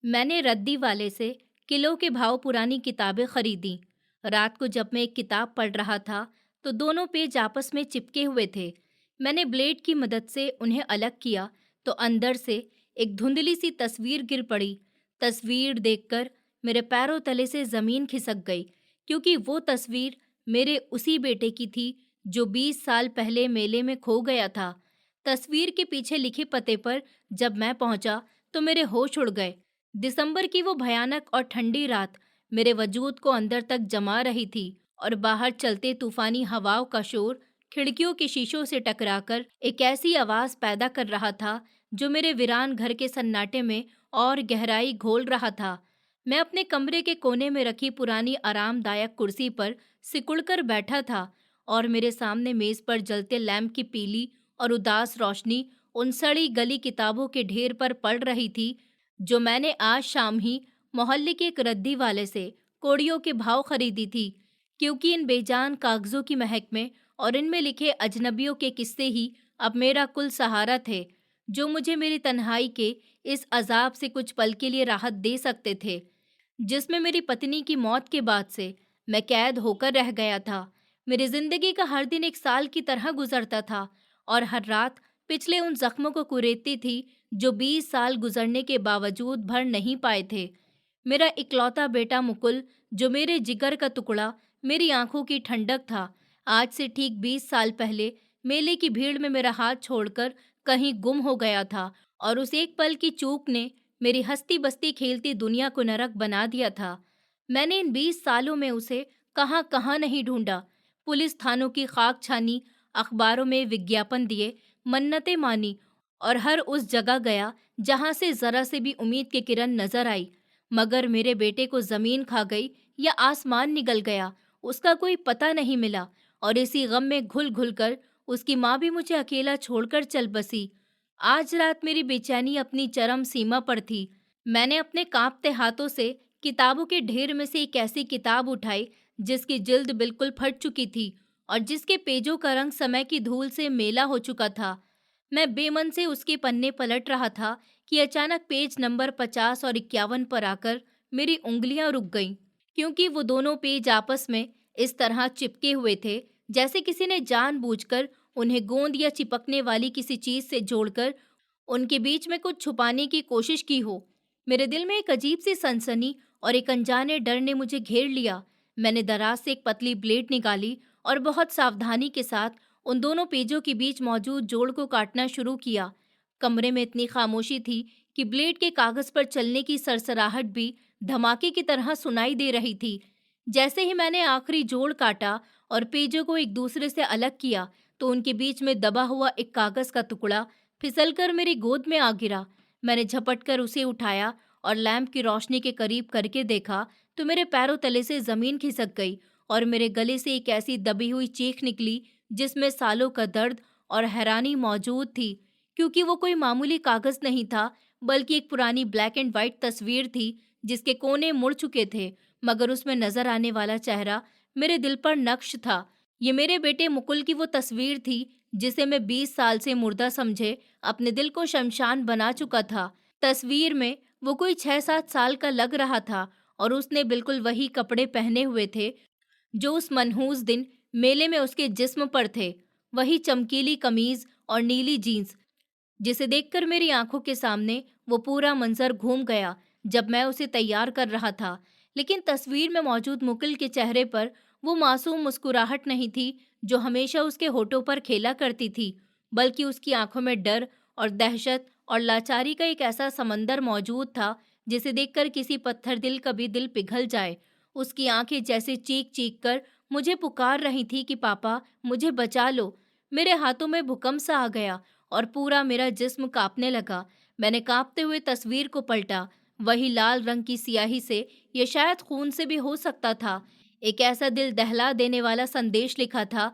मैंने रद्दी वाले से किलो के भाव पुरानी किताबें खरीदी। रात को जब मैं एक किताब पढ़ रहा था, तो दोनों पेज आपस में चिपके हुए थे। मैंने ब्लेड की मदद से उन्हें अलग किया, तो अंदर से एक धुंधली सी तस्वीर गिर पड़ी। तस्वीर देखकर मेरे पैरों तले से जमीन खिसक गई, क्योंकि वो तस्वीर मेरे उसी बेटे की थी जो 20 साल पहले मेले में खो गया था। तस्वीर के पीछे लिखे पते पर जब मैं पहुंचा, तो मेरे होश उड़ गए। दिसंबर की वो भयानक और ठंडी रात मेरे वजूद को अंदर तक जमा रही थी, और बाहर चलते तूफानी हवाओं का शोर खिड़कियों के शीशों से टकराकर एक ऐसी आवाज पैदा कर रहा था जो मेरे वीरान घर के सन्नाटे में और गहराई घोल रहा था। मैं अपने कमरे के कोने में रखी पुरानी आरामदायक कुर्सी पर सिकुड़कर बैठा था, और मेरे सामने मेज पर जलते लैंप की पीली और उदास रोशनी उन सड़ी गली किताबों के ढेर पर पड़ रही थी जो मैंने आज शाम ही मोहल्ले के एक रद्दी वाले से कोड़ियों के भाव खरीदी थी, क्योंकि इन बेजान कागजों की महक में और इनमें लिखे अजनबियों के किस्से ही अब मेरा कुल सहारा थे, जो मुझे मेरी तन्हाई के इस अजाब से कुछ पल के लिए राहत दे सकते थे, जिसमें मेरी पत्नी की मौत के बाद से मैं कैद होकर रह गया था। मेरी जिंदगी का हर दिन एक साल की तरह गुजरता था, और हर रात पिछले उन जख्मों को कुरेदती थी जो 20 साल गुजरने के बावजूद भर नहीं पाए थे। मेरा इकलौता बेटा मुकुल, जो मेरे जिगर का टुकड़ा, मेरी आंखों की ठंडक था, आज से ठीक 20 साल पहले मेले की भीड़ में मेरा हाथ छोड़कर कहीं गुम हो गया था, और उस एक पल की चूक ने मेरी हंसती बसती खेलती दुनिया को नरक बना दिया था। मैंने इन 20 सालों में उसे कहाँ कहाँ नहीं ढूंढा। पुलिस थानों की खाक छानी, अखबारों में विज्ञापन दिए, मन्नतें मानी, और हर उस जगह गया जहां से जरा से भी उम्मीद की किरण नजर आई, मगर मेरे बेटे को जमीन खा गई या आसमान निगल गया, उसका कोई पता नहीं मिला। और इसी गम में घुल घुल कर उसकी माँ भी मुझे अकेला छोड़कर चल बसी। आज रात मेरी बेचैनी अपनी चरम सीमा पर थी। मैंने अपने कांपते हाथों से किताबों के ढेर में से एक ऐसी किताब उठाई जिसकी जिल्द बिल्कुल फट चुकी थी, और जिसके पेजों का रंग समय की धूल से मेला हो चुका था। मैं बेमन से उसके पन्ने पलट रहा था कि अचानक पेज नंबर 50 और 51 पर आकर मेरी उंगलियां रुक गईं, क्योंकि वो दोनों पेज आपस में इस तरह चिपके हुए थे जैसे किसी ने जानबूझकर उन्हें गोंद या चिपकने वाली किसी चीज से जोड़कर उनके बीच में कुछ छुपाने की कोशिश की हो। मेरे दिल में एक अजीब सी सनसनी और एक अनजाने डर ने मुझे घेर लिया। मैंने दराज से एक पतली ब्लेड निकाली और बहुत सावधानी के साथ उन दोनों पेजों के बीच मौजूद जोड़ को काटना शुरू किया। कमरे में इतनी खामोशी थी कि ब्लेड के कागज पर चलने की सरसराहट भी धमाके की तरह सुनाई दे रही थी। जैसे ही मैंने आखिरी जोड़ काटा और पेजों को एक दूसरे से अलग किया, तो उनके बीच में दबा हुआ एक कागज का टुकड़ा फिसलकर मेरी गोद में आ गिरा। मैंने झपटकर उसे उठाया और लैंप की रोशनी के करीब करके देखा, तो मेरे पैरों तले से जमीन खिसक गई, और मेरे गले से एक ऐसी दबी हुई चीख निकली जिसमें सालों का दर्द और हैरानी मौजूद थी, क्योंकि वो कोई मामूली कागज नहीं था, बल्कि एक पुरानी ब्लैक एंड व्हाइट तस्वीर थी जिसके कोने मुड़ चुके थे, मगर उसमें नजर आने वाला चेहरा मेरे दिल पर नक्श था। ये मेरे बेटे मुकुल की वो तस्वीर थी जिसे मैं 20 साल से मुर्दा समझे अपने दिल को शमशान बना चुका था। तस्वीर में वो कोई 6-7 साल का लग रहा था, और उसने बिल्कुल वही कपड़े पहने हुए थे जो उस मनहूस दिन मेले में उसके जिस्म पर थे। वही चमकीली कमीज और नीली जीन्स, जिसे देखकर मेरी आंखों के सामने वो पूरा मंजर घूम गया जब मैं उसे तैयार कर रहा था। लेकिन तस्वीर में मौजूद मुकुल के चेहरे पर वो मासूम मुस्कुराहट नहीं थी जो हमेशा उसके होठों पर खेला करती थी, बल्कि उसकी आंखों में डर और दहशत और लाचारी का एक ऐसा समंदर मौजूद था जिसे देखकर किसी पत्थर दिल का भी दिल पिघल जाए। उसकी आंखें जैसे चीख चीख कर मुझे पुकार रही थी कि पापा, मुझे बचा लो। मेरे हाथों में भूकंप सा आ गया और पूरा मेरा जिस्म कांपने लगा। मैंने कांपते हुए तस्वीर को पलटा। वही लाल रंग की स्याही से, ये शायद खून से भी हो सकता था, एक ऐसा दिल दहला देने वाला संदेश लिखा था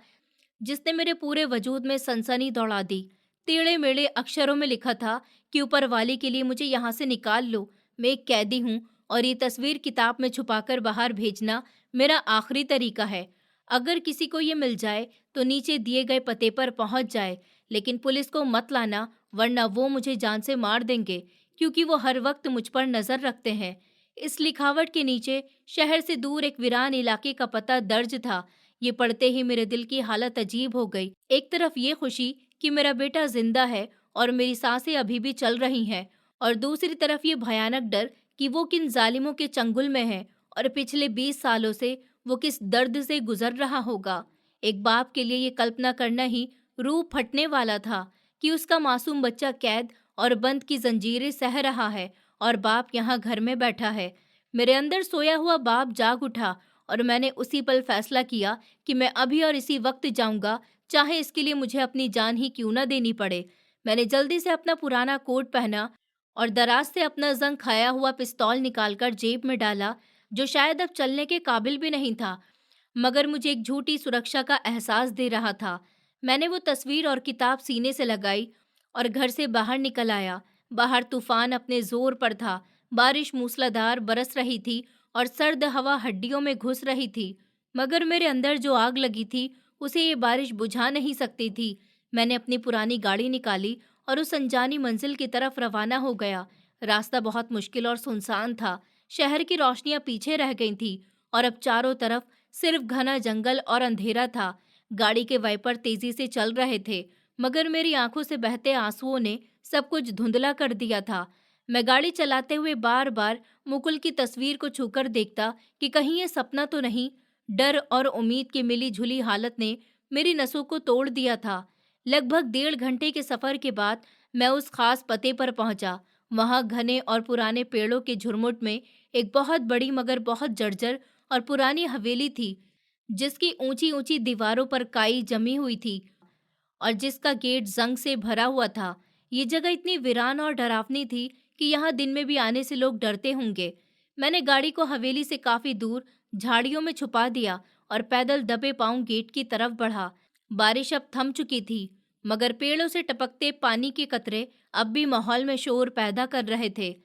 जिसने मेरे पूरे वजूद में सनसनी दौड़ा दी। टेढ़े मेढ़े अक्षरों में लिखा था कि ऊपर वाले के लिए मुझे यहाँ से निकाल लो, मैं एक कैदी हूँ, और ये तस्वीर किताब में छुपाकर बाहर भेजना मेरा आखिरी तरीका है। अगर किसी को ये मिल जाए तो नीचे दिए गए पते पर पहुंच जाए, लेकिन पुलिस को मत लाना, वरना वो मुझे जान से मार देंगे, क्योंकि वो हर वक्त मुझ पर नजर रखते हैं। इस लिखावट के नीचे शहर से दूर एक वीरान इलाके का पता दर्ज था। ये पढ़ते ही मेरे दिल की हालत अजीब हो गई। एक तरफ ये खुशी कि मेरा बेटा जिंदा है और मेरी सांसें अभी भी चल रही हैं, और दूसरी तरफ ये भयानक डर कि वो किन जालिमों के चंगुल में है और पिछले 20 सालों से वो किस दर्द से गुजर रहा होगा। एक बाप के लिए ये कल्पना करना ही रूह फटने वाला था कि उसका मासूम बच्चा कैद और बंद की जंजीरें सह रहा है और बाप यहाँ घर में बैठा है। मेरे अंदर सोया हुआ बाप जाग उठा और मैंने उसी पल फैसला किया कि मैं अभी और इसी वक्त जाऊंगा, चाहे इसके लिए मुझे अपनी जान ही क्यों न देनी पड़े। मैंने जल्दी से अपना पुराना कोट पहना और दराज से अपना जंग खाया हुआ पिस्तौल निकालकर जेब में डाला, जो शायद अब चलने के काबिल भी नहीं था, मगर मुझे एक झूठी सुरक्षा का एहसास दे रहा था। मैंने वो तस्वीर और किताब सीने से लगाई और घर से बाहर निकल आया। बाहर तूफान अपने जोर पर था, बारिश मूसलाधार बरस रही थी और सर्द हवा हड्डियों में घुस रही थी। मगर मेरे अंदर जो आग लगी थी, उसे ये बारिश बुझा नहीं सकती थी। मैंने अपनी पुरानी गाड़ी निकाली और उस अनजानी मंजिल की तरफ रवाना हो गया। रास्ता बहुत मुश्किल और सुनसान था। शहर की रोशनियां पीछे रह गई थी और अब चारों तरफ सिर्फ घना जंगल और अंधेरा था। गाड़ी के वाइपर तेजी से चल रहे थे, मगर मेरी आंखों से बहते आंसुओं ने सब कुछ धुंधला कर दिया था। मैं गाड़ी चलाते हुए बार बार मुकुल की तस्वीर को छूकर देखता कि कहीं ये सपना तो नहीं। डर और उम्मीद की मिली जुली हालत ने मेरी नसों को तोड़ दिया था। लगभग 1.5 घंटे के सफर के बाद मैं उस खास पते पर पहुंचा। वहां घने और पुराने पेड़ों के झुरमुट में एक बहुत बड़ी मगर बहुत जर्जर और पुरानी हवेली थी, जिसकी ऊंची ऊंची दीवारों पर काई जमी हुई थी और जिसका गेट जंग से भरा हुआ था। ये जगह इतनी वीरान और डरावनी थी कि यहाँ दिन में भी आने से लोग डरते होंगे। मैंने गाड़ी को हवेली से काफी दूर झाड़ियों में छुपा दिया और पैदल दबे पांव गेट की तरफ बढ़ा। बारिश अब थम चुकी थी, मगर पेड़ों से टपकते पानी के कतरे अब भी माहौल में शोर पैदा कर रहे थे।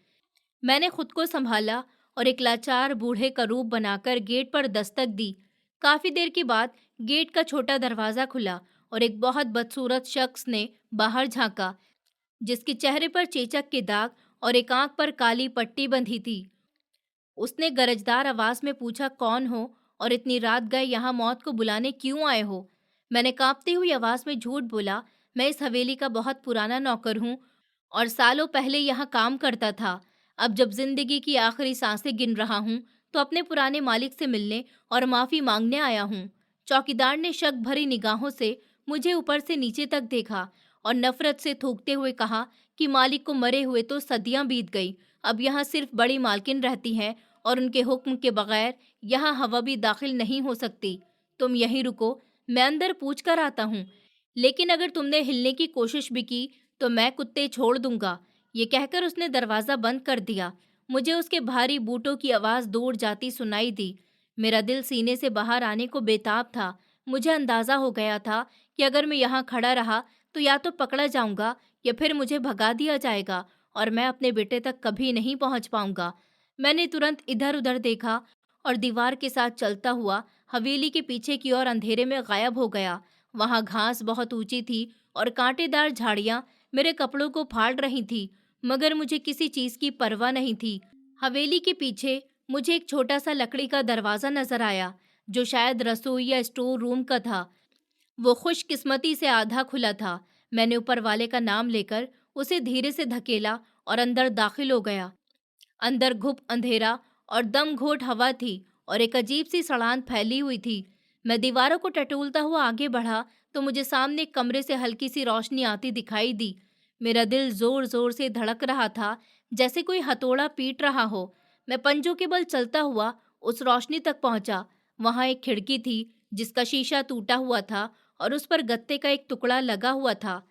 मैंने खुद को संभाला और एक लाचार बूढ़े का रूप बनाकर गेट पर दस्तक दी। काफी देर के बाद गेट का छोटा दरवाजा खुला और एक बहुत बदसूरत शख्स ने बाहर झांका, जिसके चेहरे पर चेचक के दाग और एक आंख पर काली पट्टी बंधी थी। उसने गरजदार आवाज में पूछा, कौन हो और इतनी रात गए यहाँ मौत को बुलाने क्यों आए हो? मैंने कांपती हुई आवाज में झूठ बोला, मैं इस हवेली का बहुत पुराना नौकर हूँ और सालों पहले यहाँ काम करता था। अब जब जिंदगी की आखिरी सांसें गिन रहा हूँ, तो अपने पुराने मालिक से मिलने और माफी मांगने आया हूँ। चौकीदार ने शक भरी निगाहों से मुझे ऊपर से नीचे तक देखा और नफरत से थूकते हुए कहा कि मालिक को मरे हुए तो सदियां बीत गई, अब यहाँ सिर्फ बड़ी मालकिन रहती हैं और उनके हुक्म के बगैर यहाँ हवा भी दाखिल नहीं हो सकती। तुम यहीं रुको, मैं अंदर पूछ कर आता हूँ, लेकिन अगर तुमने हिलने की कोशिश भी की तो मैं कुत्ते छोड़ दूंगा। ये कहकर उसने दरवाजा बंद कर दिया। मुझे उसके भारी बूटों की आवाज दूर जाती सुनाई दी। मेरा दिल सीने से बाहर आने को बेताब था। मुझे अंदाजा हो गया था कि अगर मैं यहाँ खड़ा रहा तो या तो पकड़ा जाऊंगा या फिर मुझे भगा दिया जाएगा और मैं अपने बेटे तक कभी नहीं पहुंच पाऊंगा। मैंने तुरंत इधर उधर देखा और दीवार के साथ चलता हुआ हवेली के पीछे की ओर अंधेरे में गायब हो गया। वहां घास बहुत ऊंची थी और कांटेदार झाड़ियां मेरे कपड़ों को फाड़ रही थी, मगर मुझे किसी चीज की परवाह नहीं थी। हवेली के पीछे मुझे एक छोटा सा लकड़ी का दरवाजा नजर आया, जो शायद रसोई या स्टोर रूम का था। वो खुशकिस्मती से आधा खुला था। मैंने ऊपर वाले का नाम लेकर उसे धीरे से धकेला और अंदर दाखिल हो गया। अंदर घुप अंधेरा और दम घोट हवा थी और एक अजीब सी सड़ांध फैली हुई थी। मैं दीवारों को टटोलता हुआ आगे बढ़ा तो मुझे सामने एक कमरे से हल्की सी रोशनी आती दिखाई दी। मेरा दिल जोर जोर से धड़क रहा था, जैसे कोई हथौड़ा पीट रहा हो। मैं पंजों के बल चलता हुआ उस रोशनी तक पहुंचा। वहां एक खिड़की थी, जिसका शीशा टूटा हुआ था और उस पर गत्ते का एक टुकड़ा लगा हुआ था।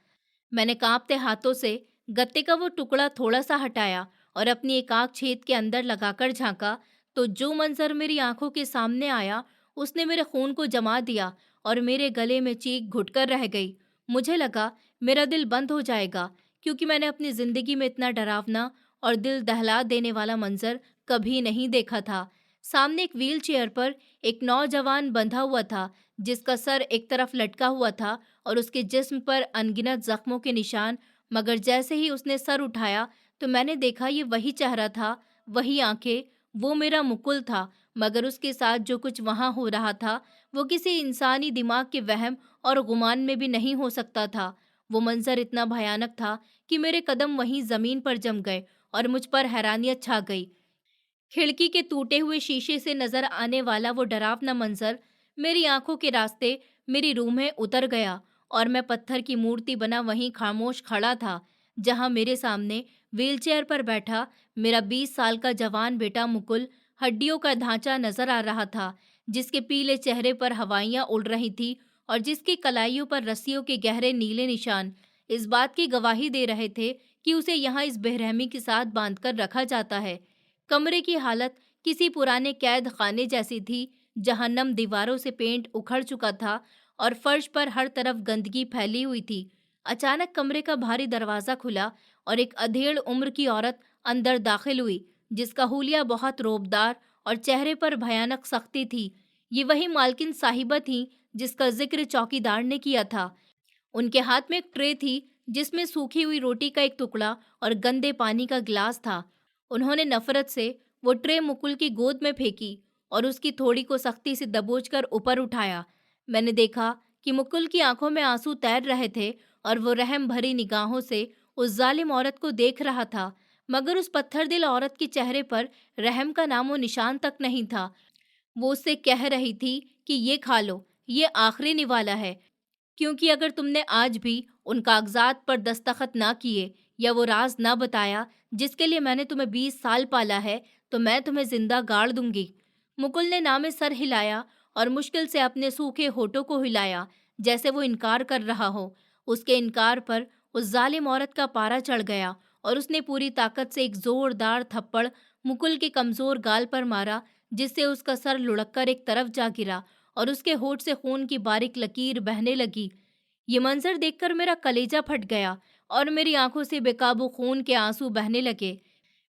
मैंने कांपते हाथों से गत्ते का वो टुकड़ा थोड़ा सा हटाया और अपनी एक आंख छेद के अंदर लगाकर झांका, तो जो मंजर मेरी आंखों के सामने आया उसने मेरे खून को जमा दिया और मेरे गले में चीख घुटकर रह गई। मुझे लगा मेरा दिल बंद हो जाएगा, क्योंकि मैंने अपनी जिंदगी में इतना डरावना और दिल दहला देने वाला मंजर कभी नहीं देखा था। सामने एक व्हील चेयर पर एक नौजवान बंधा हुआ था, जिसका सर एक तरफ लटका हुआ था और उसके जिस्म पर अनगिनत जख्मों के निशान। मगर जैसे ही उसने सर उठाया तो मैंने देखा ये वही चेहरा था, वही आंखें, वो मेरा मुकुल था। मगर उसके साथ जो कुछ वहां हो रहा था, वो किसी इंसानी दिमाग के वहम और गुमान में भी नहीं हो सकता था। वो मंजर इतना भयानक था कि मेरे कदम वहीं जमीन पर जम गए और मुझ पर हैरानियत छा गई। खिड़की के टूटे हुए शीशे से नजर आने वाला वो डरावना मंजर मेरी आंखों के रास्ते मेरी रूह में उतर गया, और मैं पत्थर की मूर्ति बना वहीं खामोश खड़ा था, जहां मेरे सामने व्हीलचेयर पर बैठा मेरा 20 साल का जवान बेटा मुकुल हड्डियों का ढांचा नजर आ रहा था, जिसके पीले चेहरे पर हवाइयां उड़ रही थी और जिसकी कलाइयों पर रस्सियों के गहरे नीले निशान इस बात की गवाही दे रहे थे कि उसे यहाँ इस बेरहमी के साथ बांधकर रखा जाता है। कमरे की हालत किसी पुराने कैद खाने जैसी थी, जहां नम दीवारों से पेंट उखड़ चुका था और फर्श पर हर तरफ गंदगी फैली हुई थी। अचानक कमरे का भारी दरवाजा खुला और एक अधेड़ उम्र की औरत अंदर दाखिल हुई, जिसका हुलिया बहुत रोबदार और चेहरे पर भयानक सख्ती थी। ये वही मालकिन साहिबा थी जिसका जिक्र चौकीदार ने किया था। उनके हाथ में एक ट्रे थी, जिसमें सूखी हुई रोटी का एक टुकड़ा और गंदे पानी का गिलास था। उन्होंने नफरत से वो ट्रे मुकुल की गोद में फेंकी और उसकी थोड़ी को सख्ती से दबोचकर ऊपर उठाया। मैंने देखा कि मुकुल की आंखों में आंसू तैर रहे थे और वो रहम भरी निगाहों से उस जालिम औरत को देख रहा था, मगर उस पत्थरदिल औरत के चेहरे पर रहम का नामो निशान तक नहीं था। वो उससे कह रही थी कि ये खा लो, ये आखिरी निवाला है, क्योंकि अगर तुमने आज भी उन कागजात पर दस्तखत ना किए या वो राज ना बताया जिसके लिए मैंने तुम्हें 20 साल पाला है, तो मैं तुम्हें जिंदा गाड़ दूंगी। मुकुल ने ना में सर हिलाया और मुश्किल से अपने सूखे होठों को हिलाया, जैसे वो इनकार कर रहा हो। उसके इनकार पर उस जालिम औरत का पारा चढ़ गया और उसने पूरी ताकत से एक जोरदार थप्पड़ मुकुल के कमजोर गाल पर मारा, जिससे उसका सर लुढ़ककर एक तरफ जा गिरा और उसके होठ से खून की बारीक लकीर बहने लगी। ये मंजर देखकर मेरा कलेजा फट गया और मेरी आंखों से बेकाबू खून के आंसू बहने लगे।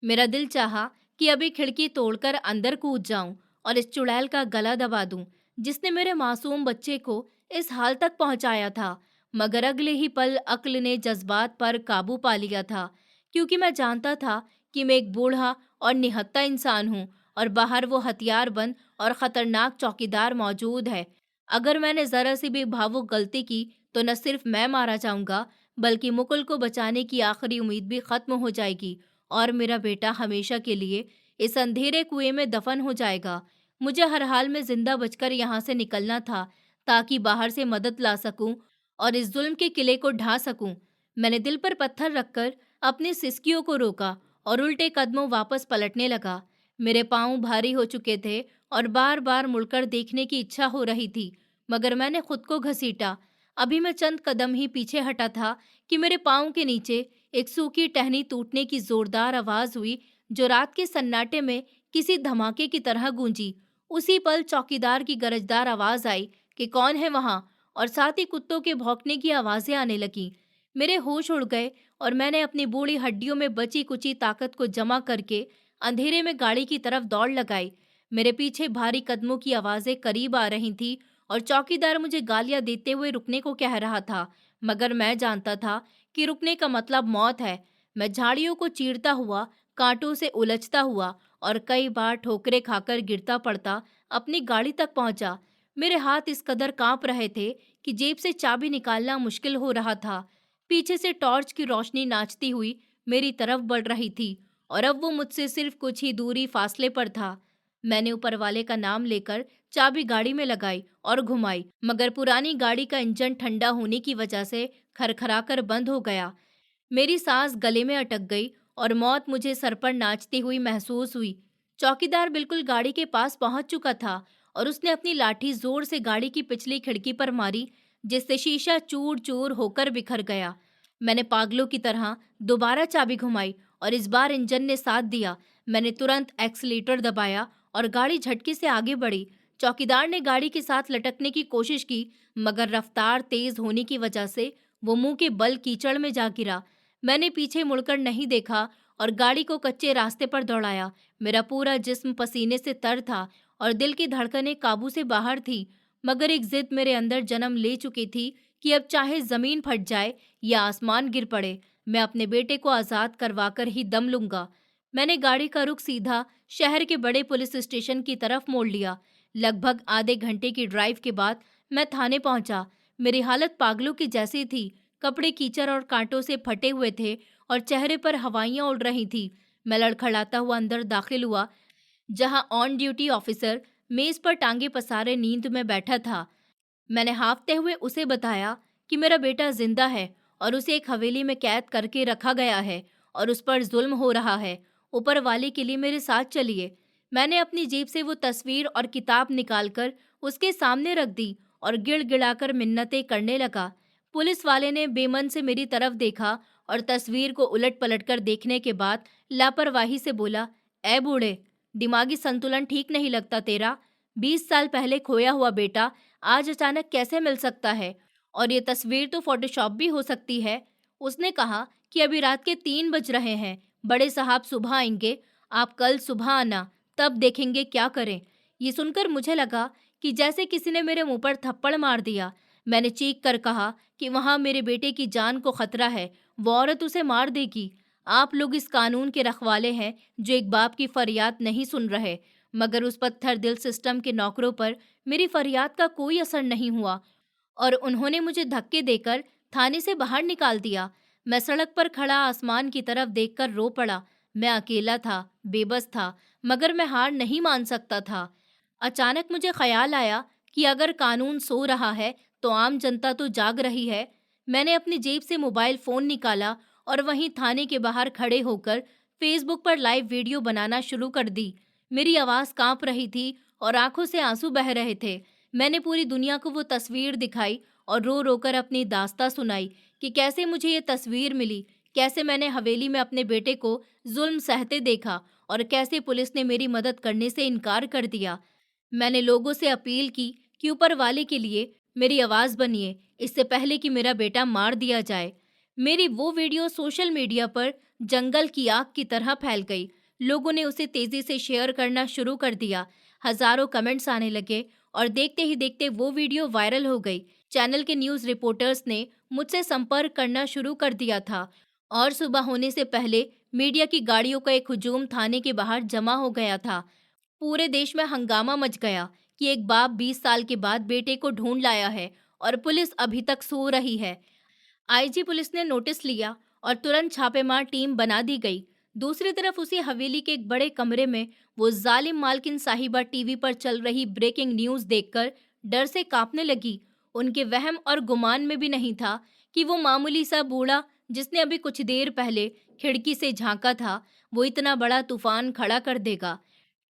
मेरा दिल चाहा कि अभी खिड़की तोड़कर अंदर कूद जाऊं और इस चुड़ैल का गला दबा दूं, जिसने मेरे मासूम बच्चे को इस हाल तक पहुंचाया था। मगर अगले ही पल अक्ल ने जज्बात पर काबू पा लिया था, क्योंकि मैं जानता था कि मैं एक बूढ़ा और निहत्था इंसान हूं और बाहर वो हथियारबंद और खतरनाक चौकीदार मौजूद है। अगर मैंने जरा सी भी भावुक गलती की तो न सिर्फ मैं मारा जाऊंगा, बल्कि मुकुल को बचाने की आखिरी उम्मीद भी खत्म हो जाएगी और मेरा बेटा हमेशा के लिए इस अंधेरे कुएं में दफन हो जाएगा। मुझे हर हाल में जिंदा बचकर यहाँ से निकलना था, ताकि बाहर से मदद ला सकूं और इस जुल्म के किले को ढा सकूं। मैंने दिल पर पत्थर रखकर अपनी सिसकियों को रोका और उल्टे कदमों वापस पलटने लगा। मेरे पांव भारी हो चुके थे और बार बार मुड़कर देखने की इच्छा हो रही थी, मगर मैंने खुद को घसीटा। अभी मैं चंद कदम ही पीछे हटा था कि मेरे पांव के नीचे एक सूखी टहनी टूटने की जोरदार आवाज हुई, जो रात के सन्नाटे में किसी धमाके की तरह गूंजी। उसी पल चौकीदार की गरजदार आवाज आई कि कौन है वहां, और साथ ही कुत्तों के भौंकने की आवाजें आने लगीं। मेरे होश उड़ गए और मैंने अपनी बूढ़ी हड्डियों में बची कुची ताकत को जमा करके अंधेरे में गाड़ी की तरफ दौड़ लगाई। मेरे पीछे भारी कदमों की आवाजें करीब आ रही थी और चौकीदार मुझे गालियां देते हुए रुकने को कह रहा था, मगर मैं जानता था कि रुकने का मतलब मौत है। मैं झाड़ियों को चीरता हुआ, कांटों से उलझता हुआ और कई बार ठोकरें खाकर गिरता पड़ता अपनी गाड़ी तक पहुंचा। मेरे हाथ इस कदर कांप रहे थे कि जेब से चाबी निकालना मुश्किल हो रहा था। पीछे से टॉर्च की रोशनी नाचती हुई मेरी तरफ बढ़ रही थी और अब वो मुझसे सिर्फ कुछ ही दूरी फासले पर था। मैंने ऊपर वाले का नाम लेकर चाबी गाड़ी में लगाई और घुमाई, मगर पुरानी गाड़ी का इंजन ठंडा होने की वजह से खरखराकर बंद हो गया। मेरी सांस गले में अटक गई और मौत मुझे सर पर नाचती हुई महसूस हुई। चौकीदार बिल्कुल गाड़ी के पास पहुंच चुका था और उसने अपनी लाठी जोर से गाड़ी की पिछली खिड़की पर मारी, जिससे शीशा चूर चूर होकर बिखर गया। मैंने पागलों की तरह दोबारा चाबी घुमाई और इस बार इंजन ने साथ दिया। मैंने तुरंत एक्सीलेटर दबाया और गाड़ी झटके से आगे बढ़ी। चौकीदार ने गाड़ी के साथ लटकने की कोशिश की, मगर रफ्तार तेज होने की वजह से वो मुंह के बल कीचड़ में जा गिरा। मैंने पीछे मुड़कर नहीं देखा और गाड़ी को कच्चे रास्ते पर दौड़ाया। मेरा पूरा जिस्म पसीने से तर था और दिल की धड़कनें काबू से बाहर थी, मगर एक जिद मेरे अंदर जन्म ले चुकी थी कि अब चाहे जमीन फट जाए या आसमान गिर पड़े, मैं अपने बेटे को आज़ाद करवाकर ही दम लूंगा। मैंने गाड़ी का रुख सीधा शहर के बड़े पुलिस स्टेशन की तरफ मोड़ लिया। लगभग आधे घंटे की ड्राइव के बाद मैं थाने पहुंचा। मेरी हालत पागलों की जैसी थी। कपड़े कीचड़ और कांटों से फटे हुए थे और चेहरे पर हवाइयां उड़ रही थी। मैं लड़खड़ाता हुआ अंदर दाखिल हुआ, जहां ऑन ड्यूटी ऑफिसर मेज पर टांगे पसारे नींद में बैठा था। मैंने हाँफते हुए उसे बताया कि मेरा बेटा जिंदा है और उसे एक हवेली में कैद करके रखा गया है और उस पर जुल्म हो रहा है। ऊपर वाले के लिए मेरे साथ चलिए। मैंने अपनी जेब से वो तस्वीर और किताब निकालकर उसके सामने रख दी और गिड़गिड़ाकर मिन्नतें करने लगा। पुलिस वाले ने बेमन से मेरी तरफ देखा और तस्वीर को उलट पलट कर देखने के बाद लापरवाही से बोला, ए बूढ़े, दिमागी संतुलन ठीक नहीं लगता तेरा। 20 साल पहले खोया हुआ बेटा आज अचानक कैसे मिल सकता है? और ये तस्वीर तो फोटोशॉप भी हो सकती है। उसने कहा कि अभी रात के 3 बज रहे हैं। बड़े साहब सुबह आएंगे। आप कल सुबह आना, तब देखेंगे क्या करें। ये सुनकर मुझे लगा कि जैसे किसी ने मेरे मुंह पर थप्पड़ मार दिया। मैंने चीख कर कहा कि वहां मेरे बेटे की जान को खतरा है। वो औरत उसे मार देगी। आप लोग इस कानून के रखवाले हैं जो एक बाप की फरियाद नहीं सुन रहे। मगर उस पत्थर दिल सिस्टम के नौकरों पर मेरी फरियाद का कोई असर नहीं हुआ और उन्होंने मुझे धक्के देकर थाने से बाहर निकाल दिया। मैं सड़क पर खड़ा आसमान की तरफ देखकर रो पड़ा। मैं अकेला था, बेबस था, मगर मैं हार नहीं मान सकता था। अचानक मुझे ख्याल आया कि अगर कानून सो रहा है तो आम जनता तो जाग रही है। मैंने अपनी जेब से मोबाइल फोन निकाला और वहीं थाने के बाहर खड़े होकर फेसबुक पर लाइव वीडियो बनाना शुरू कर दी। मेरी आवाज कांप रही थी और आंखों से आंसू बह रहे थे। मैंने पूरी दुनिया को वो तस्वीर दिखाई और रो रो कर अपनी दास्तां सुनाई कि कैसे मुझे ये तस्वीर मिली, कैसे मैंने हवेली में अपने बेटे को जुल्म सहते देखा और कैसे पुलिस ने मेरी मदद करने से इनकार कर दिया। मैंने लोगों से अपील की कि ऊपर वाले के लिए मेरी आवाज़ बनिए, इससे पहले कि मेरा बेटा मार दिया जाए। मेरी वो वीडियो सोशल मीडिया पर जंगल की आग की तरह फैल गई। लोगों ने उसे तेजी से शेयर करना शुरू कर दिया। हजारों कमेंट्स आने लगे और देखते ही देखते वो वीडियो वायरल हो गई। चैनल के न्यूज़ रिपोर्टर्स ने मुझसे संपर्क करना शुरू कर दिया था और सुबह होने से पहले मीडिया की गाड़ियों का एक हुजूम थाने के बाहर जमा हो गया था। पूरे देश में हंगामा मच गया कि एक बाप 20 साल के बाद बेटे को ढूंढ लाया है और पुलिस अभी तक सो रही है। आईजी पुलिस ने नोटिस लिया और तुरंत छापेमार टीम बना दी गई। दूसरी तरफ उसी हवेली के एक बड़े कमरे में वो जालिम मालकिन साहिबा टीवी पर चल रही ब्रेकिंग न्यूज देखकर डर से कांपने लगी। उनके वहम और गुमान में भी नहीं था कि वो मामूली सा बूढ़ा जिसने अभी कुछ देर पहले खिड़की से झांका था, वो इतना बड़ा तूफान खड़ा कर देगा।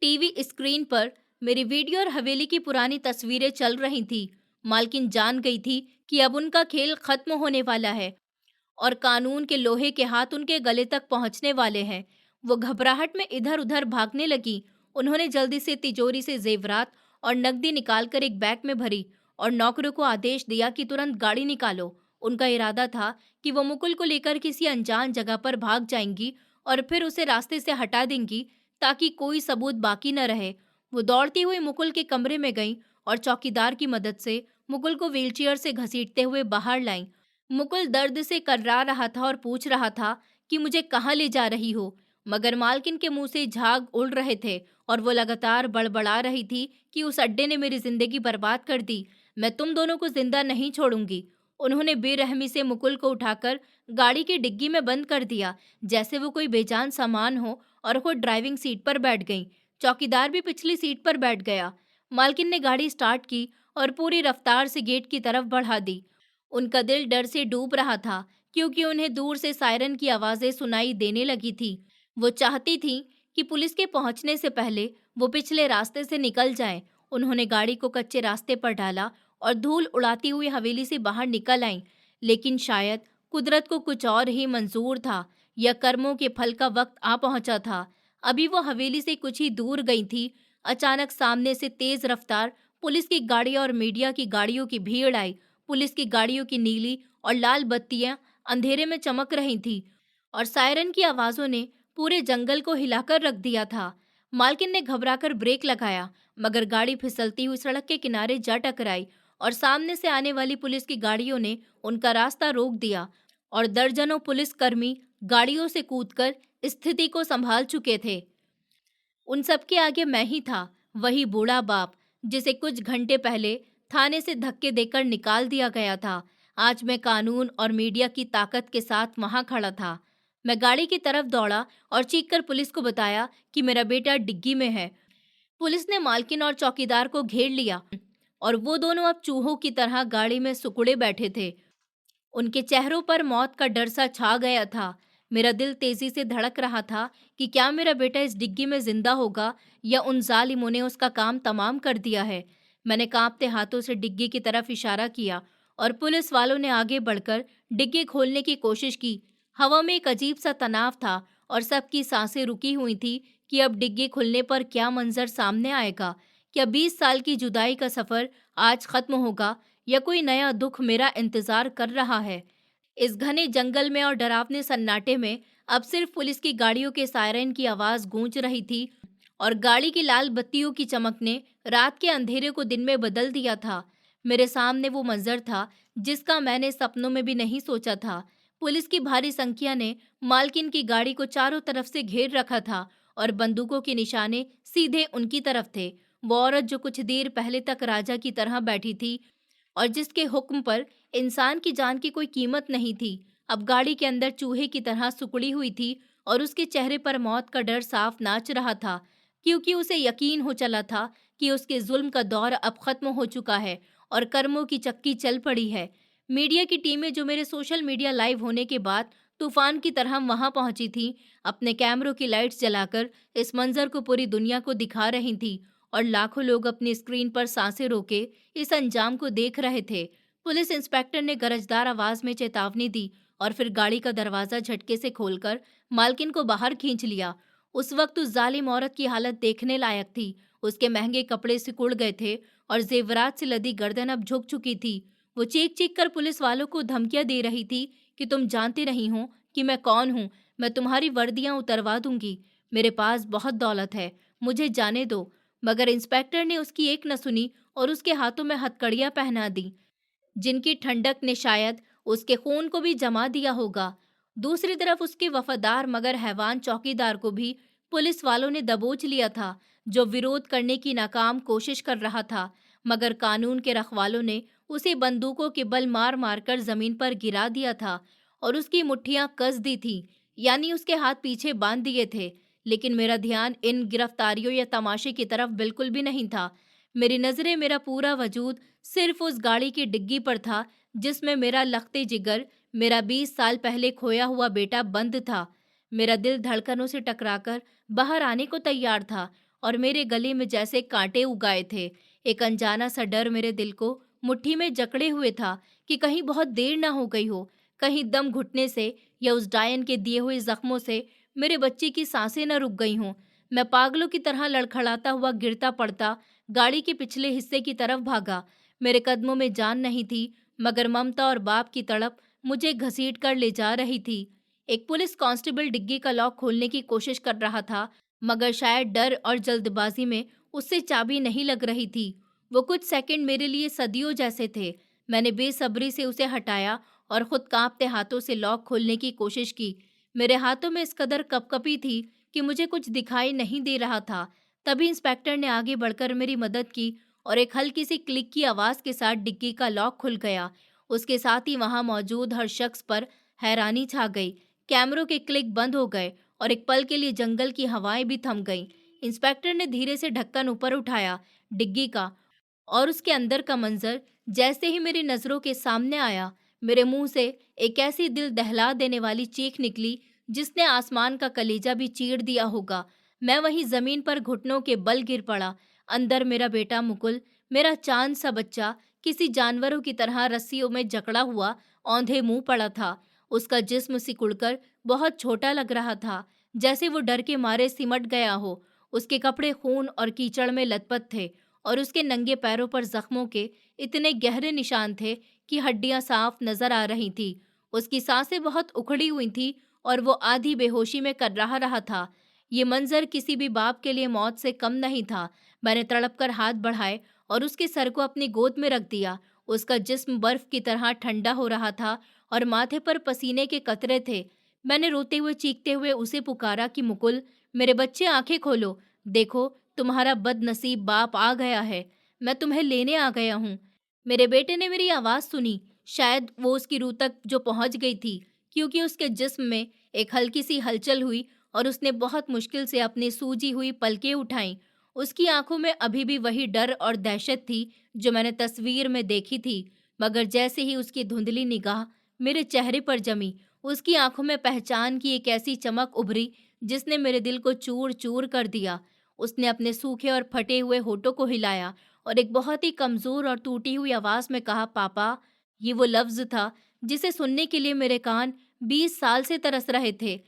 टीवी स्क्रीन पर मेरी वीडियो और हवेली की पुरानी तस्वीरें चल रही थी। मालकिन जान गई थी कि अब उनका खेल खत्म होने वाला है और कानून के लोहे के हाथ उनके गले तक पहुंचने वाले हैं। वो घबराहट में इधर उधर भागने लगी। उन्होंने जल्दी से तिजोरी से जेवरात और नकदी निकालकर एक बैग में भरी और नौकरों को आदेश दिया कि तुरंत गाड़ी निकालो। उनका इरादा था कि वो मुकुल को लेकर किसी अनजान जगह पर भाग जाएंगी और फिर उसे रास्ते से हटा देंगी ताकि कोई सबूत बाकी न रहे। वो दौड़ती हुई मुकुल के कमरे में गईं और चौकीदार की मदद से मुकुल को व्हीलचेयर से घसीटते हुए बाहर लाईं। मुकुल दर्द से कर्रा रहा था और पूछ रहा था कि मुझे कहाँ ले जा रही हो, मगर मालकिन के मुंह से झाग उड़ रहे थे और वो लगातार बड़बड़ा रही थी कि उस अड्डे ने मेरी जिंदगी बर्बाद कर दी। मैं तुम दोनों को जिंदा नहीं छोड़ूंगी। उन्होंने बेरहमी से मुकुल को उठाकर गाड़ी की डिग्गी में बंद कर दिया, जैसे वो कोई बेजान सामान हो, और खुद ड्राइविंग सीट पर बैठ गई। चौकीदार भी पिछली सीट पर बैठ गया। मालकिन ने गाड़ी स्टार्ट की और पूरी रफ्तार से गेट की तरफ बढ़ा दी। उनका दिल डर से डूब रहा था क्योंकि उन्हें दूर से सायरन की आवाजें सुनाई देने लगी थी। वो चाहती थी कि पुलिस के पहुंचने से पहले वो पिछले रास्ते से निकल जाएं। उन्होंने गाड़ी को कच्चे रास्ते पर डाला और धूल उड़ाती हुई हवेली से बाहर निकल आईं। लेकिन शायद कुदरत को कुछ और ही मंजूर था या कर्मों के फल का वक्त आ पहुंचा था। अभी वो हवेली से कुछ ही दूर गई थी, अचानक सामने से तेज रफ्तार पुलिस की गाड़ी और मीडिया की गाड़ियों की भीड़ आई। पुलिस की गाड़ियों की नीली और लाल बत्तियां अंधेरे में चमक रही थी और सायरन की आवाजों ने पूरे जंगल को हिलाकर रख दिया था। मालकिन ने घबराकर ब्रेक लगाया, मगर गाड़ी फिसलती हुई सड़क के किनारे जा टकराई और सामने से आने वाली पुलिस की गाड़ियों ने उनका रास्ता रोक दिया। और दर्जनों पुलिसकर्मी गाड़ियों से कूदकर स्थिति को संभाल चुके थे। उन सबके आगे मैं ही था, वही बूढ़ा बाप जिसे कुछ घंटे पहले थाने से धक्के देकर निकाल दिया गया था। आज मैं कानून और मीडिया की ताकत के साथ वहां खड़ा था। मैं गाड़ी की तरफ दौड़ा और चीखकर पुलिस को बताया कि मेरा बेटा डिग्गी में है। पुलिस ने मालकिन और चौकीदार को घेर लिया और वो दोनों अब चूहों की तरह गाड़ी में सुकुड़े बैठे थे। उनके चेहरों पर मौत का डर सा छा गया था। मेरा दिल तेजी से धड़क रहा था कि क्या मेरा बेटा इस डिग्गी में जिंदा होगा या उन जालिमों ने उसका काम तमाम कर दिया है। मैंने कांपते हाथों से डिग्गी की तरफ इशारा किया और पुलिस वालों ने आगे बढ़कर डिग्गी खोलने की कोशिश की। हवा में एक अजीब सा तनाव था और सबकी सांसें रुकी हुई थी कि अब डिग्गी खुलने पर क्या मंजर सामने आएगा। क्या 20 साल की जुदाई का सफर आज खत्म होगा या कोई नया दुख मेरा इंतजार कर रहा है। इस घने जंगल में और डरावने सन्नाटे में अब सिर्फ पुलिस की गाड़ियों के सायरन की आवाज गूंज रही थी और गाड़ी की लाल बत्तियों की चमक ने रात के अंधेरे को दिन में बदल दिया था। मेरे सामने वो मंजर था जिसका मैंने सपनों में भी नहीं सोचा था। पुलिस की भारी संख्या ने मालकिन की गाड़ी को चारों तरफ से घेर रखा था और बंदूकों के निशाने सीधे उनकी तरफ थे। वो औरत जो कुछ देर पहले तक राजा की तरह बैठी थी और जिसके हुक्म पर इंसान की जान की कोई कीमत नहीं थी, अब गाड़ी के अंदर चूहे की तरह सुकड़ी हुई थी और उसके चेहरे पर मौत का डर साफ नाच रहा था, क्योंकि उसे यकीन हो चला था कि उसके जुल्म का दौर अब खत्म हो चुका है और कर्मों की चक्की चल पड़ी है। मीडिया की टीमें जो मेरे सोशल मीडिया लाइव होने के बाद तूफान की तरह वहां पहुंची थी, अपने कैमरों की लाइट्स जलाकर इस मंजर को पूरी दुनिया को दिखा रही थी और लाखों लोग अपनी स्क्रीन पर सांसें रोके इस अंजाम को देख रहे थे। पुलिस इंस्पेक्टर ने गरजदार आवाज में चेतावनी दी और फिर गाड़ी का दरवाजा झटके से खोलकर मालकिन को बाहर खींच लिया। उस वक्त उस जालिम औरत की हालत देखने लायक थी। उसके महंगे कपड़े सिकुड़ गए थे और जेवरात से लदी गर्दन अब झुक चुकी थी। वो चीख चीख कर पुलिस वालों को धमकियां दे रही थी कि तुम जानते नहीं हो कि मैं कौन हूँ। मैं तुम्हारी वर्दियां उतरवा दूंगी। मेरे पास बहुत दौलत है, मुझे जाने दो। मगर इंस्पेक्टर ने उसकी एक न सुनी और उसके हाथों में हथकड़ियां पहना दी, जिनकी ठंडक ने शायद उसके खून को भी जमा दिया होगा। दूसरी तरफ उसके वफादार मगर हैवान चौकीदार को भी पुलिस वालों ने दबोच लिया था, जो विरोध करने की नाकाम कोशिश कर रहा था। मगर कानून के रखवालों ने उसे बंदूकों के बल मार मार कर जमीन पर गिरा दिया था और उसकी मुट्ठियां कस दी थी, यानी उसके हाथ पीछे बांध दिए थे। लेकिन मेरा ध्यान इन गिरफ्तारियों या तमाशे की तरफ बिल्कुल भी नहीं था। मेरी नजरें, मेरा पूरा वजूद सिर्फ उस गाड़ी की डिग्गी पर था जिसमें मेरा लखते जिगर, मेरा 20 साल पहले खोया हुआ बेटा बंद था। मेरा दिल धड़कनों से टकराकर बाहर आने को तैयार था और मेरे गले में जैसे कांटे उगाए थे। एक अनजाना सा डर मेरे दिल को मुट्ठी में जकड़े हुए था कि कहीं बहुत देर ना हो गई हो, कहीं दम घुटने से या उस डायन के दिए हुए जख्मों से मेरे बच्चे की सांसें न रुक गई हों। मैं पागलों की तरह लड़खड़ाता हुआ गिरता पड़ता गाड़ी के पिछले हिस्से की तरफ भागा। मेरे कदमों में जान नहीं थी, मगर ममता और बाप की तड़प मुझे घसीट कर ले जा रही थी। एक पुलिस कांस्टेबल डिग्गी का लॉक खोलने की कोशिश कर रहा था, मगर शायद डर और जल्दबाजी में उससे चाबी नहीं लग रही थी। वो कुछ सेकंड मेरे लिए सदियों जैसे थे। मैंने बेसब्री से उसे हटाया और खुद कांपते हाथों से लॉक खोलने की कोशिश की। मेरे हाथों में इस कदर कपकपी थी कि मुझे कुछ दिखाई नहीं दे रहा था। तभी इंस्पेक्टर ने आगे बढ़कर मेरी मदद की और एक हल्की सी क्लिक की आवाज के साथ डिग्गी का लॉक खुल गया। उसके साथ ही वहां मौजूद हर शख्स पर हैरानी छा गई। कैमरों के क्लिक बंद हो गए और एक पल के लिए जंगल की हवाएं भी थम गईं। इंस्पेक्टर ने धीरे से ढक्कन ऊपर उठाया डिग्गी का, और उसके अंदर का मंजर जैसे ही मेरी नजरों के सामने आया, मेरे मुंह से एक ऐसी दिल दहला देने वाली चीख निकली जिसने आसमान का कलेजा भी चीर दिया होगा। मैं वहीं जमीन पर घुटनों के बल गिर पड़ा। अंदर मेरा बेटा मुकुल, मेरा चांद सा बच्चा, किसी जानवरों की तरह रस्सियों में जकड़ा हुआ औंधे मुंह पड़ा था। उसका जिस्म सिकुड़कर बहुत छोटा लग रहा था, जैसे वो डर के मारे सिमट गया हो। उसके कपड़े खून और कीचड़ में लथपथ थे और उसके नंगे पैरों पर जख्मों के इतने गहरे निशान थे कि हड्डियां साफ नजर आ रही थी। उसकी सांसें बहुत उखड़ी हुई थी और वो आधी बेहोशी में कर्राह रहा था। ये मंजर किसी भी बाप के लिए मौत से कम नहीं था। मैंने तड़पकर हाथ बढ़ाए और उसके सर को अपनी गोद में रख दिया। उसका जिस्म बर्फ की तरह ठंडा हो रहा था और माथे पर पसीने के कतरे थे। मैंने रोते हुए चीखते हुए उसे पुकारा कि मुकुल, मेरे बच्चे, आंखें खोलो। देखो, तुम्हारा बदनसीब बाप आ गया है। मैं तुम्हें लेने आ गया हूँ। मेरे बेटे ने मेरी आवाज़ सुनी। शायद वो उसकी रूह तक जो पहुँच गई थी, क्योंकि उसके जिस्म में एक हल्की सी हलचल हुई और उसने बहुत मुश्किल से अपनी सूजी हुई पलकें उठाईं। उसकी आंखों में अभी भी वही डर और दहशत थी जो मैंने तस्वीर में देखी थी, मगर जैसे ही उसकी धुंधली निगाह मेरे चेहरे पर जमी, उसकी आंखों में पहचान की एक ऐसी चमक उभरी जिसने मेरे दिल को चूर-चूर कर दिया। उसने अपने सूखे और फटे हुए होठों को हिलाया और एक बहुत ही कमज़ोर और टूटी हुई आवाज़ में कहा, पापा। ये वो लफ्ज़ था जिसे सुनने के लिए मेरे कान 20 साल से तरस रहे थे।